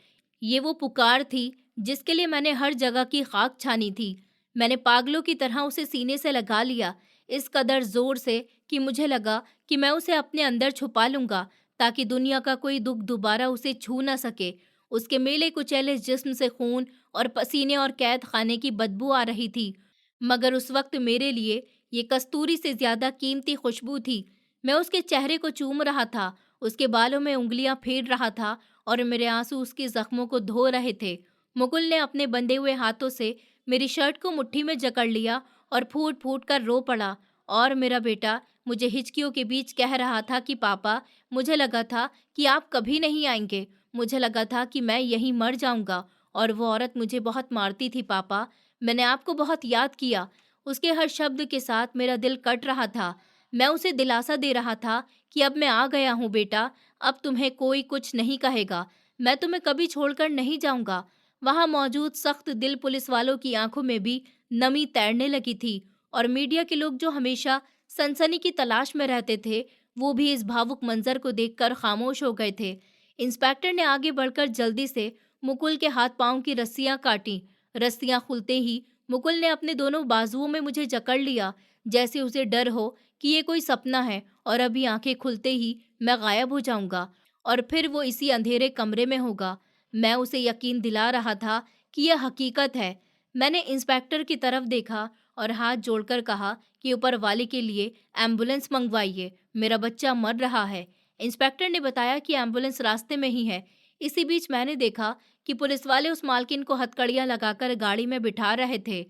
ये वो पुकार थी जिसके लिए मैंने हर जगह की खाक छानी थी। मैंने पागलों की तरह उसे सीने से लगा लिया, इस कदर ज़ोर से कि मुझे लगा कि मैं उसे अपने अंदर छुपा लूँगा ताकि दुनिया का कोई दुख दोबारा उसे छू ना सके। उसके मेले कुचैले जिस्म से खून और पसीने और कैद खाने की बदबू आ रही थी, मगर उस वक्त मेरे लिए ये कस्तूरी से ज़्यादा कीमती खुशबू थी। मैं उसके चेहरे को चूम रहा था, उसके बालों में उँगलियां फेर रहा था और मेरे आंसू उसके जख्मों को धो रहे थे। मुकुल ने अपने बंधे हुए हाथों से मेरी शर्ट को मुट्ठी में जकड़ लिया और फूट फूट कर रो पड़ा। और मेरा बेटा मुझे हिचकियों के बीच कह रहा था कि पापा, मुझे लगा था कि आप कभी नहीं आएंगे। मुझे लगा था कि मैं यहीं मर जाऊंगा। और वो औरत मुझे बहुत मारती थी पापा। मैंने आपको बहुत याद किया। उसके हर शब्द के साथ मेरा दिल कट रहा था। मैं उसे दिलासा दे रहा था कि अब मैं आ गया हूँ बेटा, अब तुम्हें कोई कुछ नहीं कहेगा। मैं तुम्हें कभी छोड़कर नहीं जाऊंगा। वहां मौजूद सख्त दिल पुलिस वालों की आंखों में भी नमी तैरने लगी थी और मीडिया के लोग जो हमेशा सनसनी की तलाश में रहते थे, वो भी इस भावुक मंजर को देखकर खामोश हो गए थे। इंस्पेक्टर ने आगे बढ़कर जल्दी से मुकुल के हाथ पांव की रस्सियां काटी। रस्सियां खुलते ही मुकुल ने अपने दोनों बाजुओं में मुझे जकड़ लिया, जैसे उसे डर हो कि ये कोई सपना है और अभी आंखें खुलते ही मैं गायब हो जाऊंगा और फिर वो इसी अंधेरे कमरे में होगा। मैं उसे यकीन दिला रहा था कि यह हकीकत है। मैंने इंस्पेक्टर की तरफ देखा और हाथ जोड़कर कहा कि ऊपर वाले के लिए एम्बुलेंस मंगवाइए, मेरा बच्चा मर रहा है। इंस्पेक्टर ने बताया कि एम्बुलेंस रास्ते में ही है। इसी बीच मैंने देखा कि पुलिस वाले उस मालकिन को हथकड़ियां लगाकर गाड़ी में बिठा रहे थे।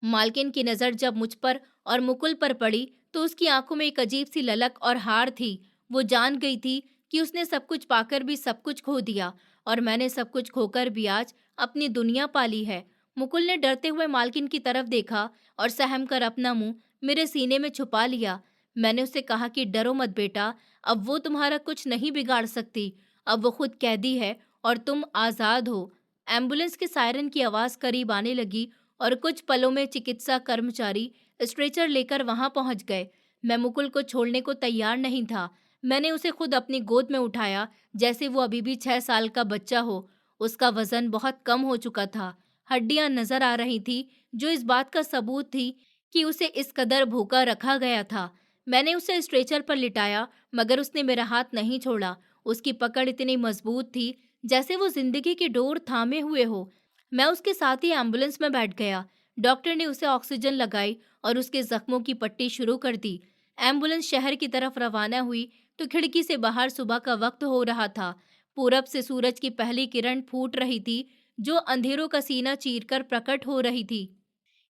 मालकिन की नज़र जब मुझ पर और मुकुल पर पड़ी तो उसकी आंखों में एक अजीब सी ललक और हार थी। वो जान गई थी कि उसने सब कुछ पाकर भी सब कुछ खो दिया और मैंने सब कुछ खोकर भी आज अपनी दुनिया पाली है। मुकुल ने डरते हुए मालकिन की तरफ देखा और सहम कर अपना मुंह मेरे सीने में छुपा लिया। मैंने उससे कहा कि डरो मत बेटा, अब वो तुम्हारा कुछ नहीं बिगाड़ सकती। अब वो खुद कैदी है और तुम आज़ाद हो। एम्बुलेंस के सायरन की आवाज़ करीब आने लगी और कुछ पलों में चिकित्सा कर्मचारी स्ट्रेचर लेकर वहां पहुंच गए। मैं मुकुल को छोड़ने को तैयार नहीं था। मैंने उसे खुद अपनी गोद में उठाया जैसे वो अभी भी 6 साल का बच्चा हो। उसका वजन बहुत कम हो चुका था। हड्डियां नजर आ रही थी जो इस बात का सबूत थी कि उसे इस कदर भूखा रखा गया था। मैंने उसे स्ट्रेचर पर लिटाया मगर उसने मेरा हाथ नहीं छोड़ा। उसकी पकड़ इतनी मजबूत थी जैसे वो जिंदगी की डोर थामे हुए हो। मैं उसके साथ ही एम्बुलेंस में बैठ गया। डॉक्टर ने उसे ऑक्सीजन लगाई और उसके जख्मों की पट्टी शुरू कर दी। एम्बुलेंस शहर की तरफ रवाना हुई तो खिड़की से बाहर सुबह का वक्त हो रहा था। पूरब से सूरज की पहली किरण फूट रही थी जो अंधेरों का सीना चीरकर प्रकट हो रही थी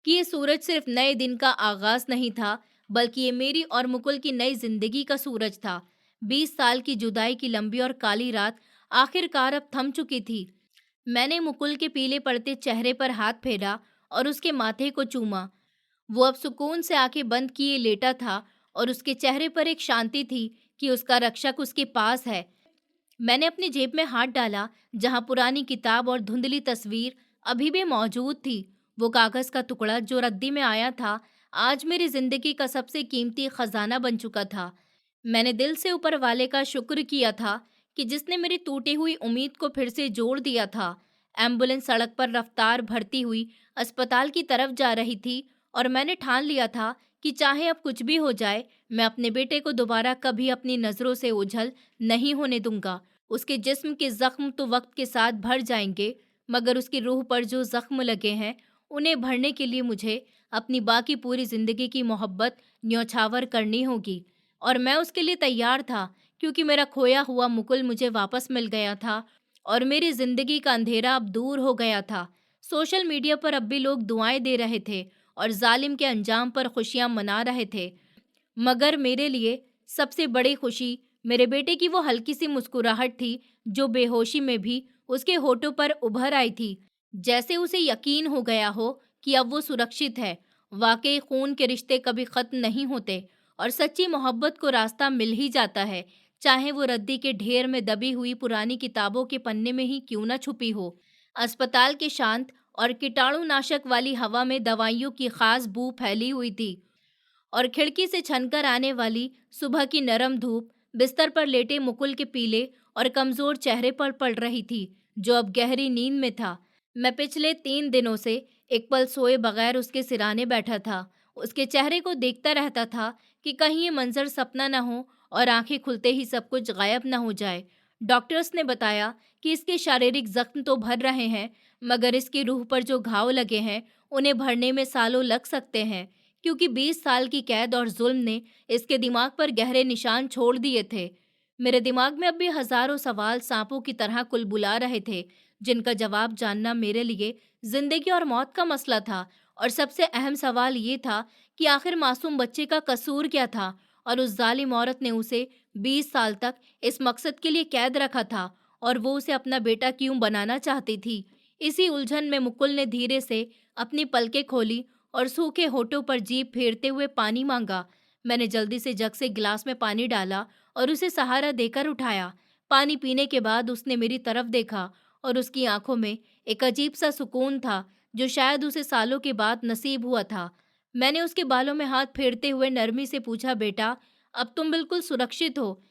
कि ये सूरज सिर्फ नए दिन का आगाज नहीं था, बल्कि ये मेरी और मुकुल की नई जिंदगी का सूरज था। 20 साल की जुदाई की लंबी और काली रात आखिरकार अब थम चुकी थी। मैंने मुकुल के पीले पड़ते चेहरे पर हाथ फेरा और उसके माथे को चूमा। वो अब सुकून से आंखें बंद किए लेटा था और उसके चेहरे पर एक शांति थी कि उसका रक्षक उसके पास है। मैंने अपनी जेब में हाथ डाला जहां पुरानी किताब और धुंधली तस्वीर अभी भी मौजूद थी। वो कागज का टुकड़ा जो रद्दी में आया था आज मेरी जिंदगी का सबसे कीमती खजाना बन चुका था। मैंने दिल से ऊपर वाले का शुक्र किया था कि जिसने मेरी टूटी हुई उम्मीद को फिर से जोड़ दिया था। एम्बुलेंस सड़क पर रफ्तार भरती हुई अस्पताल की तरफ जा रही थी और मैंने ठान लिया था कि चाहे अब कुछ भी हो जाए, मैं अपने बेटे को दोबारा कभी अपनी नज़रों से ओझल नहीं होने दूंगा। उसके जिस्म के जख्म तो वक्त के साथ भर जाएंगे, मगर उसकी रूह पर जो जख्म लगे हैं उन्हें भरने के लिए मुझे अपनी बाकी पूरी जिंदगी की मोहब्बत न्यौछावर करनी होगी। और मैं उसके लिए तैयार था, क्योंकि मेरा खोया हुआ मुकुल मुझे वापस मिल गया था और मेरी जिंदगी का अंधेरा अब दूर हो गया था। सोशल मीडिया पर अब भी लोग दुआएं दे रहे थे और जालिम के अंजाम पर खुशियां मना रहे थे, मगर मेरे लिए सबसे बड़ी खुशी मेरे बेटे की वो हल्की सी मुस्कुराहट थी, जो बेहोशी में भी उसके होठों पर उभर आई थी, जैसे उसे यकीन हो गया हो कि अब वो सुरक्षित है। वाकई खून के रिश्ते कभी खत्म नहीं होते और सच्ची मोहब्बत को रास्ता मिल ही जाता है, चाहे वो रद्दी के ढेर में दबी हुई पुरानी किताबों के पन्ने में ही क्यों न छुपी हो। अस्पताल के शांत और कीटाणुनाशक वाली हवा में दवाइयों की खास बू फैली हुई थी और खिड़की से छनकर आने वाली सुबह की नरम धूप बिस्तर पर लेटे मुकुल के पीले और कमजोर चेहरे पर पड़ रही थी, जो अब गहरी नींद में था। मैं पिछले 3 दिनों से एक पल सोए बगैर उसके सिराने बैठा था। उसके चेहरे को देखता रहता था कि कहीं ये मंजर सपना न हो और आंखें खुलते ही सब कुछ गायब न हो जाए। डॉक्टर्स ने बताया कि इसके शारीरिक जख्म तो भर रहे हैं, मगर इसकी रूह पर जो घाव लगे हैं उन्हें भरने में सालों लग सकते हैं, क्योंकि 20 साल की कैद और जुल्म ने इसके दिमाग पर गहरे निशान छोड़ दिए थे। मेरे दिमाग में अब भी हजारों सवाल सांपों की तरह कुलबुला रहे थे, जिनका जवाब जानना मेरे लिए जिंदगी और मौत का मसला था। और सबसे अहम सवाल ये था कि आखिर मासूम बच्चे का कसूर क्या था और उस जालिम औरत ने उसे 20 साल तक इस मकसद के लिए कैद रखा था, और वो उसे अपना बेटा क्यों बनाना चाहती थी। इसी उलझन में मुकुल ने धीरे से अपनी पलकें खोली और सूखे होठों पर जीभ फेरते हुए पानी मांगा। मैंने जल्दी से जग से गिलास में पानी डाला और उसे सहारा देकर उठाया। पानी पीने के बाद उसने मेरी तरफ देखा और उसकी आंखों में एक अजीब सा सुकून था, जो शायद उसे सालों के बाद नसीब हुआ था। मैंने उसके बालों में हाथ फेरते हुए नरमी से पूछा, बेटा, अब तुम बिल्कुल सुरक्षित हो,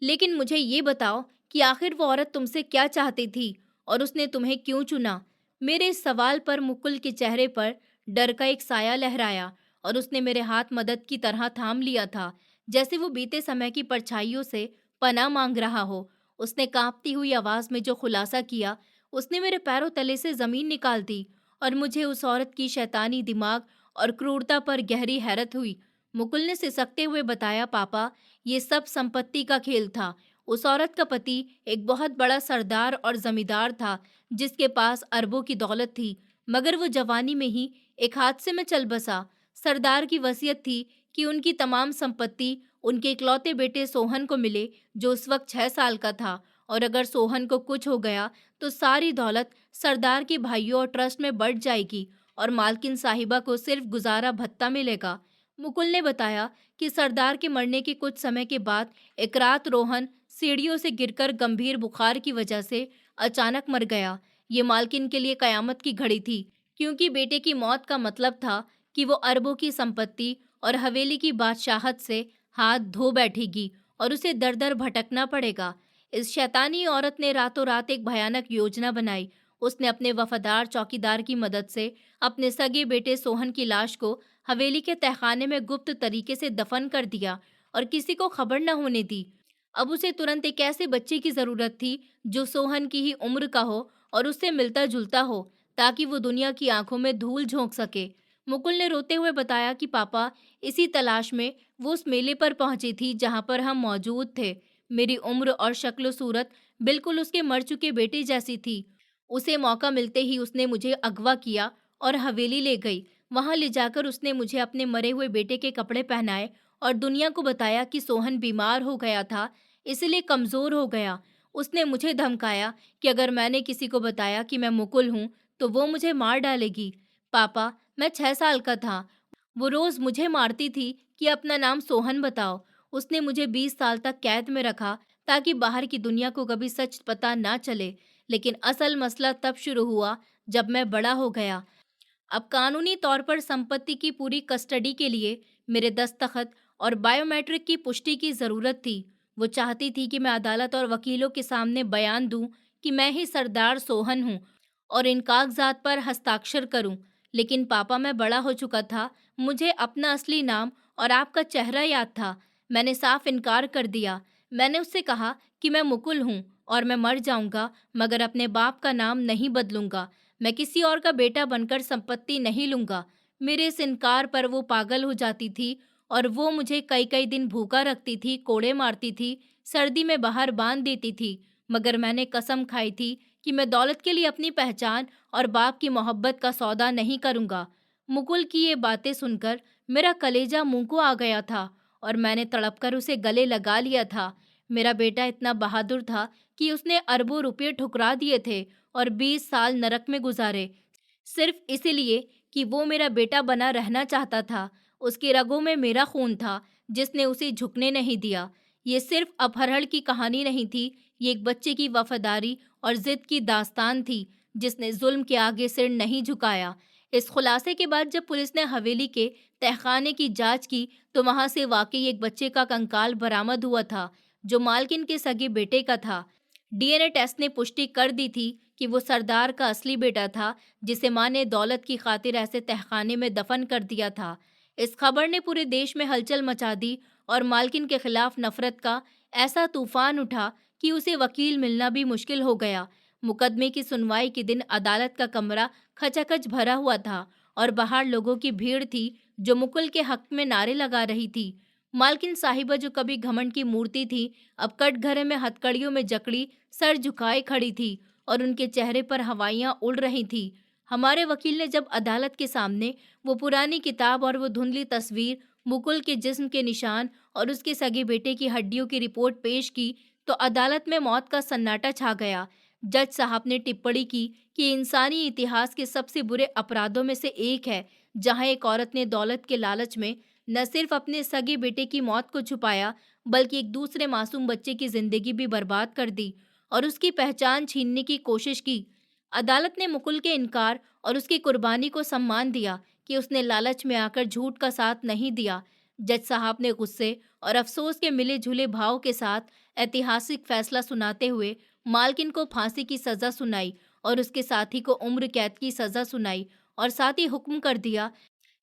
लेकिन मुझे ये बताओ कि आखिर वो औरत तुमसे क्या चाहती थी और उसने तुम्हें क्यों चुना? मेरे इस सवाल पर मुकुल के चेहरे पर डर का एक साया लहराया और उसने मेरे हाथ मदद की तरह थाम लिया था, जैसे वो बीते समय की परछाइयों से पनाह मांग रहा हो। उसने कांपती हुई आवाज में जो खुलासा किया, उसने मेरे पैरों तले से जमीन निकाल दी और मुझे उस औरत की शैतानी दिमाग और क्रूरता पर गहरी हैरत हुई। मुकुल ने सिसकते हुए बताया, पापा, ये सब संपत्ति का खेल था। उस औरत का पति एक बहुत बड़ा सरदार और जमींदार था, जिसके पास अरबों की दौलत थी, मगर वो जवानी में ही एक हादसे में चल बसा। सरदार की वसीयत थी कि उनकी तमाम संपत्ति उनके इकलौते बेटे सोहन को मिले, जो उस वक्त 6 साल का था, और अगर सोहन को कुछ हो गया तो सारी दौलत सरदार के भाइयों और ट्रस्ट में बढ़ जाएगी और मालकिन साहिबा को सिर्फ गुजारा भत्ता मिलेगा। मुकुल ने बताया कि सरदार के मरने के कुछ समय के बाद एक रात रोहन सीढ़ियों से गिरकर गंभीर बुखार की वजह से अचानक मर गया। ये मालकिन के लिए कयामत की घड़ी थी, क्योंकि बेटे की मौत का मतलब था कि वो अरबों की संपत्ति और हवेली की बादशाहत से हाथ धो बैठेगी और उसे दर दर भटकना पड़ेगा। इस शैतानी औरत ने रातों रात एक भयानक योजना बनाई। उसने अपने वफादार चौकीदार की मदद से अपने सगे बेटे सोहन की लाश को हवेली के तहखाने में गुप्त तरीके से दफन कर दिया और किसी को खबर न होने दी। अब उसे तुरंत एक ऐसे बच्चे की जरूरत थी जो सोहन की ही उम्र का हो और उससे मिलता जुलता हो, ताकि वो दुनिया की आंखों में धूल झोंक सके। मुकुल ने रोते हुए बताया कि पापा, इसी तलाश में वो उस मेले पर पहुंची थी जहां पर हम मौजूद थे। मेरी उम्र और शक्ल सूरत बिल्कुल उसके मर चुके बेटे जैसी थी। उसे मौका मिलते ही उसने मुझे अगवा किया और हवेली ले गई। वहां ले जाकर उसने मुझे अपने मरे हुए बेटे के कपड़े पहनाए और दुनिया को बताया कि सोहन बीमार हो गया था, इसलिए कमजोर हो गया। उसने मुझे धमकाया कि अगर मैंने किसी को बताया कि मैं मुकुल हूं तो वो मुझे मार डालेगी। पापा, मैं 6 साल का था। वो रोज मुझे मारती थी कि अपना नाम सोहन बताओ। उसने मुझे 20 साल तक कैद में रखा, ताकि बाहर की दुनिया को कभी सच पता ना चले। लेकिन असल मसला तब शुरू हुआ जब मैं बड़ा हो गया। अब कानूनी तौर पर संपत्ति की पूरी कस्टडी के लिए मेरे दस्तखत और बायोमेट्रिक की पुष्टि की जरूरत थी। वो चाहती थी कि मैं अदालत और वकीलों के सामने बयान दूं कि मैं ही सरदार सोहन हूं और इन कागजात पर हस्ताक्षर करूं। लेकिन पापा, मैं बड़ा हो चुका था। मुझे अपना असली नाम और आपका चेहरा याद था। मैंने साफ इनकार कर दिया। मैंने उससे कहा कि मैं मुकुल हूं और मैं मर जाऊंगा, मगर अपने बाप का नाम नहीं बदलूंगा। मैं किसी और का बेटा बनकर संपत्ति नहीं लूंगा। मेरे इस इनकार पर वो पागल हो जाती थी और वो मुझे कई कई दिन भूखा रखती थी, कोड़े मारती थी, सर्दी में बाहर बांध देती थी। मगर मैंने कसम खाई थी कि मैं दौलत के लिए अपनी पहचान और बाप की मोहब्बत का सौदा नहीं करूंगा। मुकुल की ये बातें सुनकर मेरा कलेजा मुंह को आ गया था और मैंने तड़पकर उसे गले लगा लिया था। मेरा बेटा इतना बहादुर था कि उसने अरबों रुपये ठुकरा दिए थे और 20 साल नरक में गुजारे, सिर्फ इसीलिए कि वो मेरा बेटा बना रहना चाहता था। उसकी रगों में मेरा खून था, जिसने उसे झुकने नहीं दिया। ये सिर्फ अपहरण की कहानी नहीं थी, ये एक बच्चे की वफादारी और जिद की दास्तान थी, जिसने जुल्म के आगे सिर नहीं झुकाया। इस खुलासे के बाद जब पुलिस ने हवेली के तहखाने की जांच की, तो वहां से वाकई एक बच्चे का कंकाल बरामद हुआ था, जो मालकिन के सगे बेटे का था। डीएनए टेस्ट ने पुष्टि कर दी थी कि वो सरदार का असली बेटा था, जिसे मां ने दौलत की खातिर ऐसे तहखाने में दफन कर दिया था। इस खबर ने पूरे देश में हलचल मचा दी और मालकिन के खिलाफ नफरत का ऐसा तूफान उठा कि उसे वकील मिलना भी मुश्किल हो गया। मुकदमे की सुनवाई के दिन अदालत का कमरा खचाखच भरा हुआ था और बाहर लोगों की भीड़ थी, जो मुकुल के हक में नारे लगा रही थी। मालकिन साहिबा, जो कभी घमंड की मूर्ति थी, अब कटघरे में हथकड़ियों में जकड़ी सर झुकाए खड़ी थी और उनके चेहरे पर हवाइयां उड़ रही थी। हमारे वकील ने जब अदालत के सामने वो पुरानी किताब और वो धुंधली तस्वीर, मुकुल के जिस्म के निशान और उसके सगे बेटे की हड्डियों की रिपोर्ट पेश की, तो अदालत में मौत का सन्नाटा छा गया। जज साहब ने टिप्पणी की कि इंसानी इतिहास के सबसे बुरे अपराधों में से एक है, जहां एक औरत ने दौलत के लालच में न सिर्फ अपने सगे बेटे की मौत को छुपाया, बल्कि एक दूसरे मासूम बच्चे की जिंदगी भी बर्बाद कर दी और उसकी पहचान छीनने की कोशिश की। अदालत ने मुकुल के इनकार और उसकी कुर्बानी को सम्मान दिया कि उसने लालच में आकर झूठ का साथ नहीं दिया। जज साहब ने गुस्से और अफसोस के मिले जुले भाव के साथ ऐतिहासिक फैसला सुनाते हुए मालकिन को फांसी की सजा सुनाई और उसके साथी को उम्र कैद की सजा सुनाई, और साथ ही हुक्म कर दिया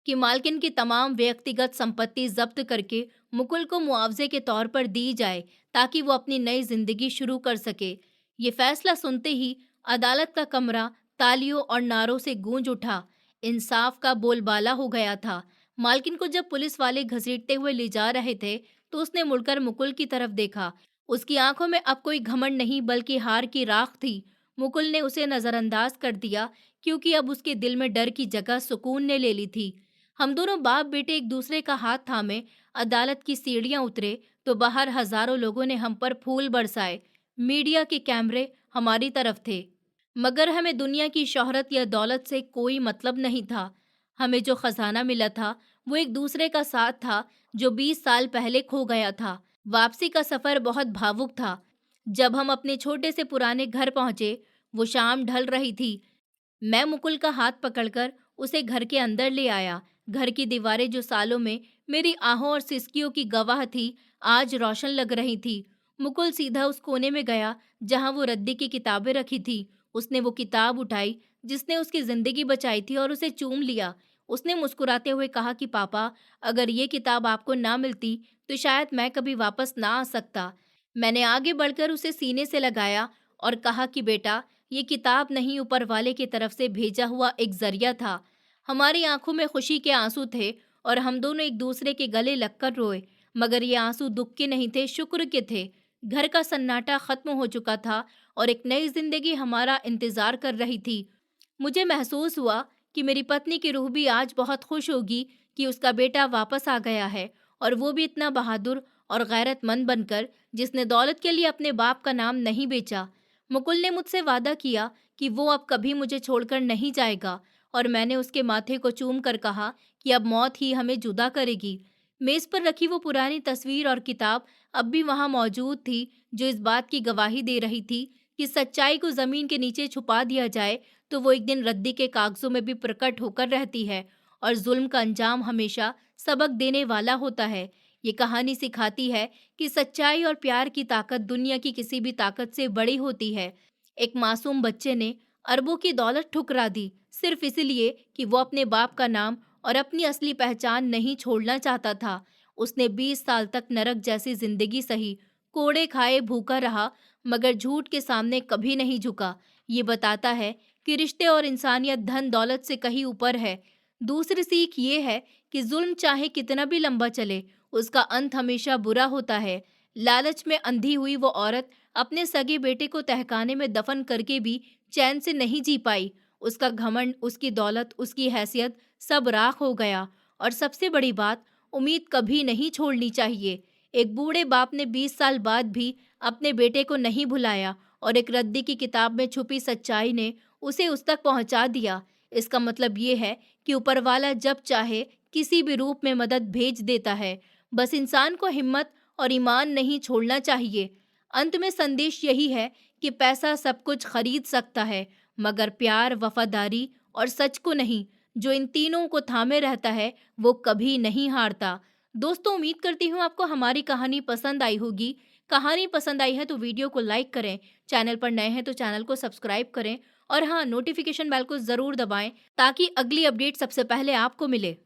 कि मालकिन की तमाम व्यक्तिगत संपत्ति जब्त करके मुकुल को मुआवजे के तौर पर दी जाए, ताकि वो अपनी नई जिंदगी शुरू कर सके। ये फैसला सुनते ही अदालत का कमरा तालियों और नारों से गूंज उठा। इंसाफ का बोलबाला हो गया था। मालकिन को जब पुलिस वाले घसीटते हुए ले जा रहे थे, तो उसने मुड़कर मुकुल की तरफ देखा। उसकी आंखों में अब कोई घमंड नहीं, बल्कि हार की राख थी। मुकुल ने उसे नजरअंदाज कर दिया, क्योंकि अब उसके दिल में डर की जगह सुकून ने ले ली थी। हम दोनों बाप बेटे एक दूसरे का हाथ थामे अदालत की सीढ़ियां उतरे, तो बाहर हजारों लोगों ने हम पर फूल बरसाए। मीडिया के कैमरे हमारी तरफ थे, मगर हमें दुनिया की शोहरत या दौलत से कोई मतलब नहीं था। हमें जो खजाना मिला था, वो एक दूसरे का साथ था, जो 20 साल पहले खो गया था। वापसी का सफर बहुत भावुक था। जब हम अपने छोटे से पुराने घर पहुंचे, वो शाम ढल रही थी। मैं मुकुल का हाथ पकड़कर उसे घर के अंदर ले आया। घर की दीवारें, जो सालों में मेरी आहों और सिसकियों की गवाह थी, आज रोशन लग रही थी। मुकुल सीधा उस कोने में गया जहां वो रद्दी की किताबें रखी थी। उसने वो किताब उठाई जिसने उसकी जिंदगी बचाई थी और उसे चूम लिया। उसने मुस्कुराते हुए कहा कि पापा, अगर ये किताब आपको ना मिलती तो शायद मैं कभी वापस ना आ सकता। मैंने आगे बढ़कर उसे सीने से लगाया और कहा कि बेटा, ये किताब नहीं, ऊपर वाले की तरफ से भेजा हुआ एक जरिया था। हमारी आंखों में खुशी के आंसू थे और हम दोनों एक दूसरे के गले लगकर रोए, मगर ये आंसू दुख के नहीं थे, शुक्र के थे। घर का सन्नाटा खत्म हो चुका था और एक नई जिंदगी हमारा इंतजार कर रही थी। मुझे महसूस हुआ कि मेरी पत्नी की रूह भी आज बहुत खुश होगी कि उसका बेटा वापस आ गया है, और वो भी इतना बहादुर और गैरतमंद बनकर, जिसने दौलत के लिए अपने बाप का नाम नहीं बेचा। मुकुल ने मुझसे वादा किया कि वो अब कभी मुझे छोड़कर नहीं जाएगा, और मैंने उसके माथे को चूम कर कहा कि अब मौत ही हमें जुदा करेगी। मेज पर रखी वो पुरानी तस्वीर और किताब अब भी वहां मौजूद थी, जो इस बात की गवाही दे रही थी कि सच्चाई को जमीन के नीचे छुपा दिया जाए तो वो एक दिन रद्दी के कागजों में भी प्रकट होकर रहती है, और जुल्म का अंजाम हमेशा सबक देने वाला होता है। ये कहानी सिखाती है कि सच्चाई और प्यार की ताकत दुनिया की किसी भी ताकत से बड़ी होती है। एक मासूम बच्चे ने अरबों की दौलत ठुकरा दी, सिर्फ इसलिए कि वो अपने बाप का नाम और अपनी असली पहचान नहीं छोड़ना चाहता था। उसने 20 साल तक नरक जैसी जिंदगी सही, कोड़े खाए भूखा रहा, मगर झूठ के सामने कभी नहीं झुका। ये बताता है कि रिश्ते और इंसानियत धन दौलत से कहीं ऊपर है। दूसरी सीख ये है कि जुल्म चाहे कितना भी लंबा चले, उसका अंत हमेशा बुरा होता है। लालच में अंधी हुई वो औरत अपने सगे बेटे को तहखाने में दफन करके भी चैन से नहीं जी पाई। उसका घमंड, उसकी दौलत, उसकी हैसियत सब राख हो गया। और सबसे बड़ी बात, उम्मीद कभी नहीं छोड़नी चाहिए। एक बूढ़े बाप ने 20 साल बाद भी अपने बेटे को नहीं भुलाया और एक रद्दी की किताब में छुपी सच्चाई ने उसे उस तक पहुंचा दिया। इसका मतलब ये है कि ऊपर वाला जब चाहे किसी भी रूप में मदद भेज देता है। बस इंसान को हिम्मत और ईमान नहीं छोड़ना चाहिए। अंत में संदेश यही है कि पैसा सब कुछ खरीद सकता है, मगर प्यार, वफादारी और सच को नहीं। जो इन तीनों को थामे रहता है वो कभी नहीं हारता। दोस्तों, उम्मीद करती हूँ आपको हमारी कहानी पसंद आई होगी। कहानी पसंद आई है तो वीडियो को लाइक करें, चैनल पर नए हैं तो चैनल को सब्सक्राइब करें और हाँ, नोटिफिकेशन बेल को ज़रूर दबाएं ताकि अगली अपडेट सबसे पहले आपको मिले।